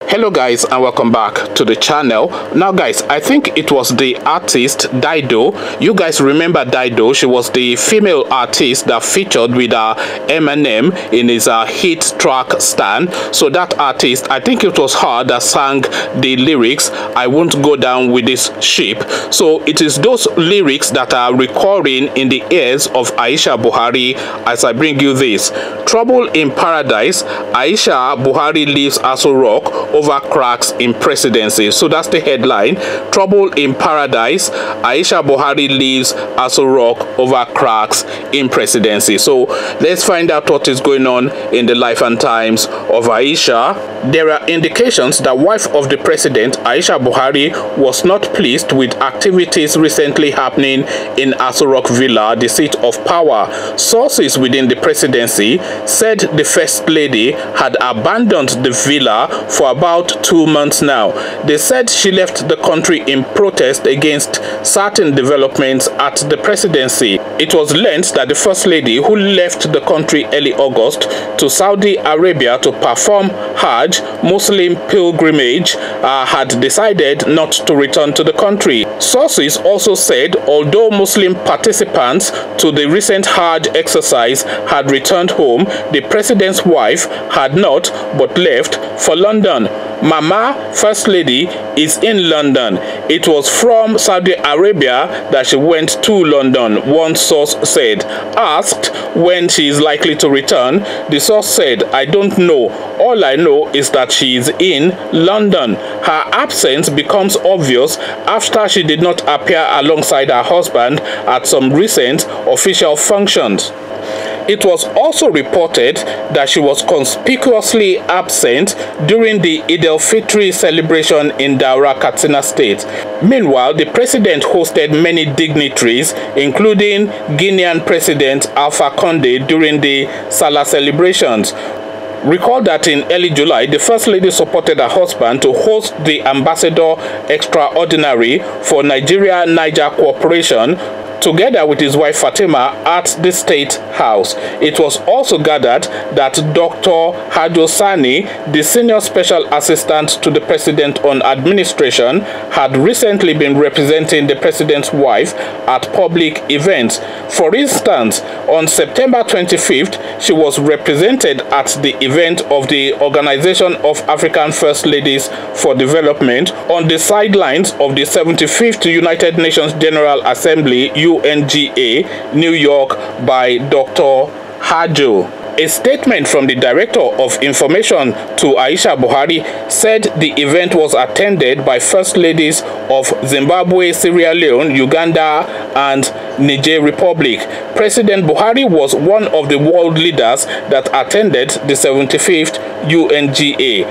Hello guys, and welcome back to the channel. Now guys, I think it was the artist Dido. You guys remember Dido? She was the female artist that featured with Eminem in his hit track Stan. So that artist, I think it was her that sang the lyrics, "I won't go down with this ship." So it is those lyrics that are recurring in the ears of Aisha Buhari as I bring you this. Trouble in Paradise, Aisha Buhari leaves Aso Rock over cracks in presidency. So that's the headline. Trouble in Paradise, Aisha Buhari leaves Aso Rock over cracks in presidency. So let's find out what is going on in the life and times of Aisha. There are indications that wife of the president, Aisha Buhari, was not pleased with activities recently happening in Aso Rock Villa, the seat of power. Sources within the presidency said the first lady had abandoned the villa for about 2 months now. They said she left the country in protest against certain developments at the presidency. It was learned that the first lady, who left the country early August to Saudi Arabia to perform Hajj Muslim pilgrimage, had decided not to return to the country. Sources also said although Muslim participants to the recent Hajj exercise had returned home, the president's wife had not, but left for London. Mama, First Lady, is in London. It was from Saudi Arabia that she went to London, one source said. Asked when she is likely to return, the source said, "I don't know. All I know is that she is in London." Her absence becomes obvious after she did not appear alongside her husband at some recent official functions. It was also reported that she was conspicuously absent during the Eid al-Fitr celebration in Daura, Katsina State. Meanwhile, the president hosted many dignitaries, including Guinean President Alpha Conde, during the Salah celebrations. Recall that in early July, the First Lady supported her husband to host the Ambassador Extraordinary for Nigeria-Niger Cooperation together with his wife Fatima at the State House. It was also gathered that Dr. Hajo Sani, the senior special assistant to the president on administration, had recently been representing the president's wife at public events. For instance, on September 25th, she was represented at the event of the Organization of African First Ladies for Development on the sidelines of the 75th United Nations General Assembly, UNGA, New York, by Dr. Hajo. A statement from the Director of Information to Aisha Buhari said the event was attended by First Ladies of Zimbabwe, Sierra Leone, Uganda, and Niger Republic. President Buhari was one of the world leaders that attended the 75th UNGA.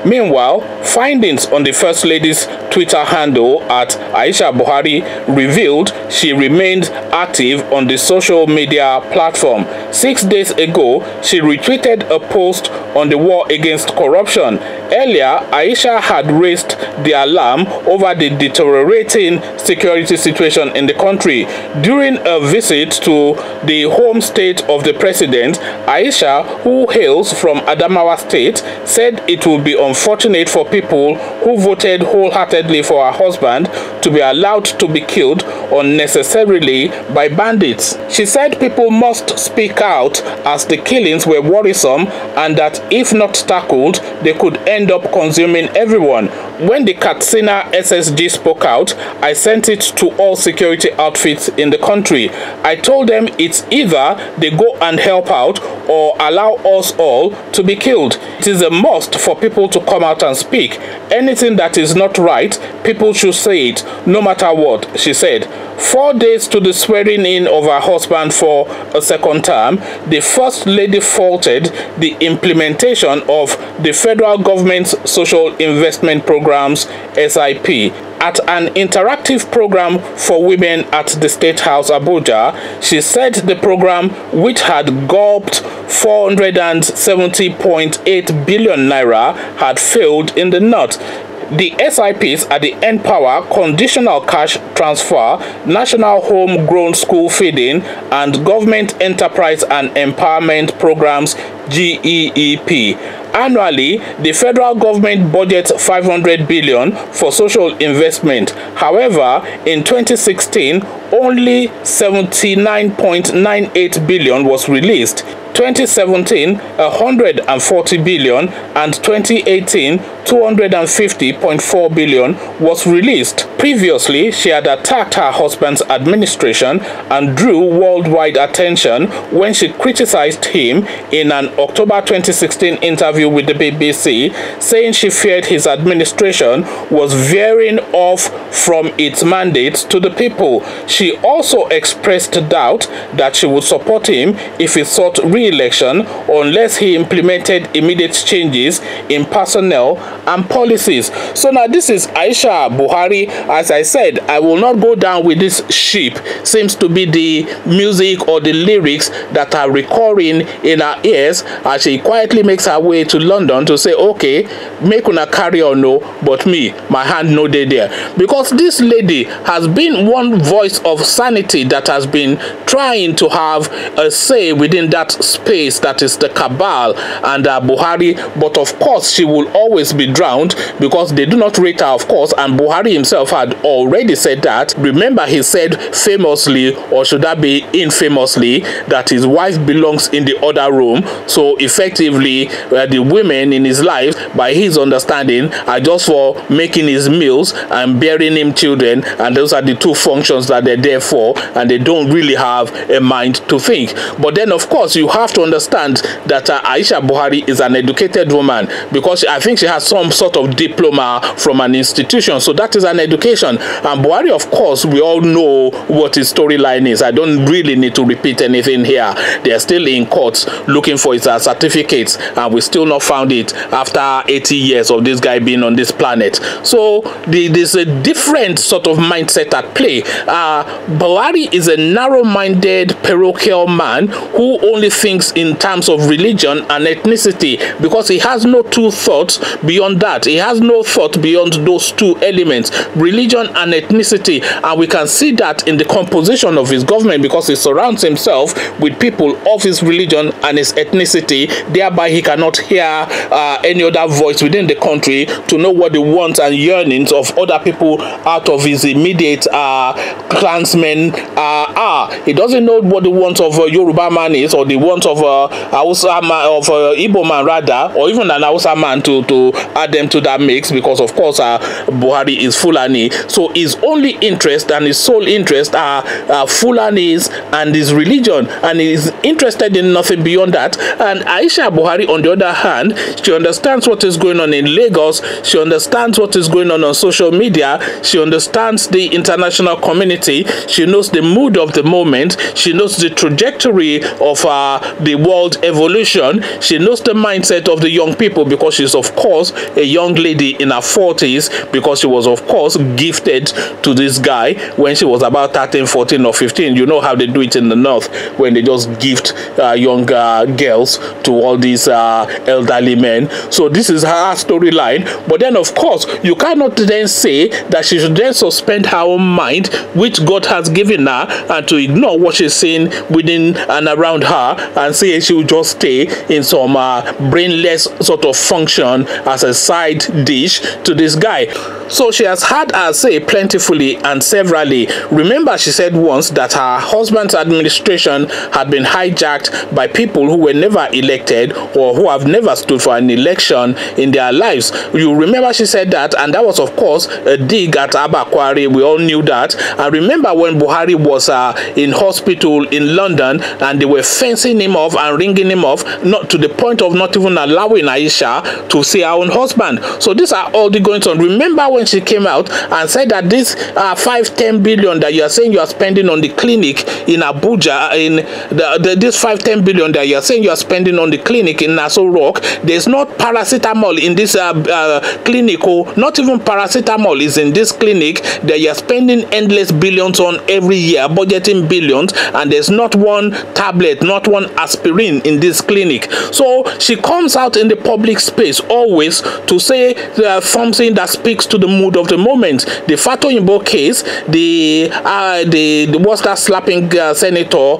Meanwhile, findings on the First Lady's Twitter handle at Aisha Buhari revealed she remained active on the social media platform. 6 days ago, she retweeted a post on the war against corruption. Earlier, Aisha had raised the alarm over the deteriorating security situation in the country. During a visit to the home state of the president, Aisha, who hails from Adamawa State, said it would be unfortunate for people who voted wholeheartedly for her husband to be allowed to be killed unnecessarily by bandits. She said people must speak out as the killings were worrisome and that if not tackled, they could end up consuming everyone. When the Katsina SSG spoke out, I sent it to all security outfits in the country. I told them it's either they go and help out or allow us all to be killed. It is a must for people to come out and speak. Anything that is not right, people should say it, no matter what, she said. 4 days to the swearing in of her husband for a second term, the First Lady faulted the implementation of the federal government's Social Investment Programs, SIP. At an interactive program for women at the State House, Abuja, she said the program, which had gulped 470.8 billion naira, had failed in the nut. The SIPs are the Empower, Conditional Cash Transfer, National Homegrown School Feeding, and Government Enterprise and Empowerment Programs GEEP. Annually, the federal government budgets 500 billion for social investment. However, in 2016, only 79.98 billion was released. 2017, 140 billion, and 2018, 250.4 billion was released. Previously, she had attacked her husband's administration and drew worldwide attention when she criticized him in an October 2016 interview with the BBC, saying she feared his administration was veering off from its mandates to the people. She also expressed doubt that she would support him if he sought re-election unless he implemented immediate changes in personnel and policies. So now this is Aisha Buhari. As I said, I will not go down with this ship. Seems to be the music or the lyrics that are recurring in her ears as she quietly makes her way to London to say, okay, make una carry on, no, but me, my hand no dey there. Because this lady has been one voice of sanity that has been trying to have a say within that space that is the cabal and Buhari, but of course she will always be drowned because they do not rate her, of course, and Buhari himself had already said that. Remember, he said famously, or should that be infamously, that his wife belongs in the other room. So effectively, the women in his life, by his understanding, are just for making his meals and bearing him children, and those are the two functions that they're there for, and they don't really have a mind to think. But then, of course, you have to understand that Aisha Buhari is an educated woman, because I think she has some sort of diploma from an institution, so that is an education. And Buhari, of course, we all know what his storyline is. I don't really need to repeat anything here. They are still in courts looking for his certificates, and we still not found it after 80 years of this guy being on this planet. So there's a different sort of mindset at play. Buhari is a narrow-minded, parochial man who only thinks in terms of religion and ethnicity, because he has no two thoughts beyond that. He has no thought beyond those two elements, religion and ethnicity. And we can see that in the composition of his government, because he surrounds himself with people of his religion and his ethnicity. Thereby, he cannot hear any other voice within the country to know what the wants and yearnings of other people out of his immediate clansmen are. He doesn't know what the wants of a Yoruba man is, or the wants of Hausa man, of Igbo man rather, or even an Hausa man to add them to that mix, because of course Buhari is Fulani. So his only interest and his sole interest are Fulanis and his religion, and he is interested in nothing beyond that. And Aisha Buhari, on the other hand, she understands what is going on in Lagos. She understands what is going on social media. She understands the international community. She knows the mood of the moment. She knows the trajectory of the world evolution. She knows the mindset of the young people, because she's of course a young lady in her 40s, because she was of course gifted to this guy when she was about 13, 14 or 15. You know how they do it in the north, when they just gift young girls to all these elderly men. So this is her storyline. But then of course you cannot then say that she should then suspend her own mind, which God has given her, and to ignore what she's saying within and around her, and say she will just stay in some brainless sort of function as a side dish to this guy. So she has had her say plentifully and severally. Remember, she said once that her husband's administration had been hijacked by people who were never elected, or who have never stood for an election in their lives. You remember she said that, and that was of course a dig at Abba Kwari. We all knew that. And remember when Buhari was in hospital in London, and they were fencing him off and ringing him off, not to the point of not even allowing Aisha to see her own husband. So these are all the goings on. Remember when she came out and said that this 5-10 billion that you are saying you are spending on the clinic in Abuja, in this 5-10 billion that you are saying you are spending on the clinic in Nassau Rock, there's not paracetamol in this clinic, or not even paracetamol is in this clinic that you are spending endless billions on every year, budgeting billions, and there's not one tablet, not one aspirin in this clinic. So she comes out in the public space always to say something that speaks to the mood of the moment. The Fatou Yimbo case, the what's that slapping Senator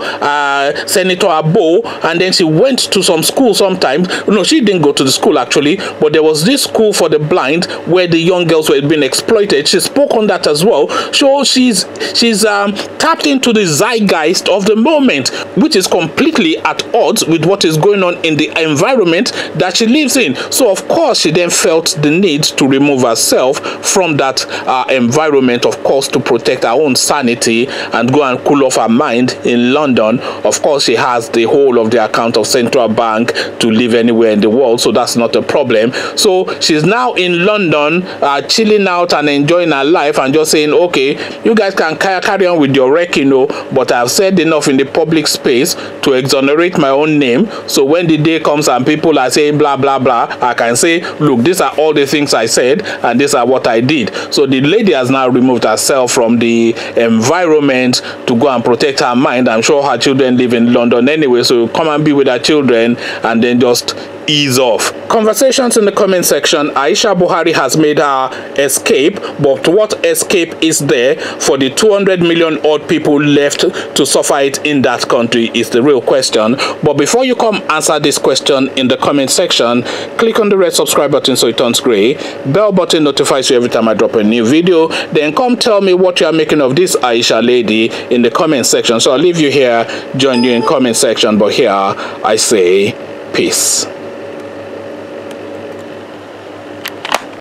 Abo, and then she went to some school sometimes. No, she didn't go to the school actually, but there was this school for the blind where the young girls were being exploited. She spoke on that as well. So she's tapped into the zeitgeist of the moment, which is completely at odds with what is going on in the environment that she lives in. So of course she then felt the need to remove herself from that environment, of course, to protect her own sanity and go and cool off her mind in London. Of course, she has the whole of the account of Central Bank to live anywhere in the world, so that's not a problem. So she's now in London, chilling out and enjoying her life and just saying, okay, you guys can carry on with your wreck, you know, but I've said enough in the public space to exonerate my own name. So when the day comes and people are saying blah blah blah, I can say, look, these are all the things I said and these are what I did. So the lady has now removed herself from the environment to go and protect her mind. I'm sure her children live in London anyway, so come and be with her children and then just ease off. Conversations in the comment section. Aisha Buhari has made her escape, but what escape is there for the 200 million odd people left to suffer it in that country is the real question. But before you come answer this question in the comment section, click on the red subscribe button so it turns gray. Bell button notifies you every time I drop a new video. Then come tell me what you are making of this Aisha lady in the comment section. So I'll leave you here, join you in comment section, but here I say peace.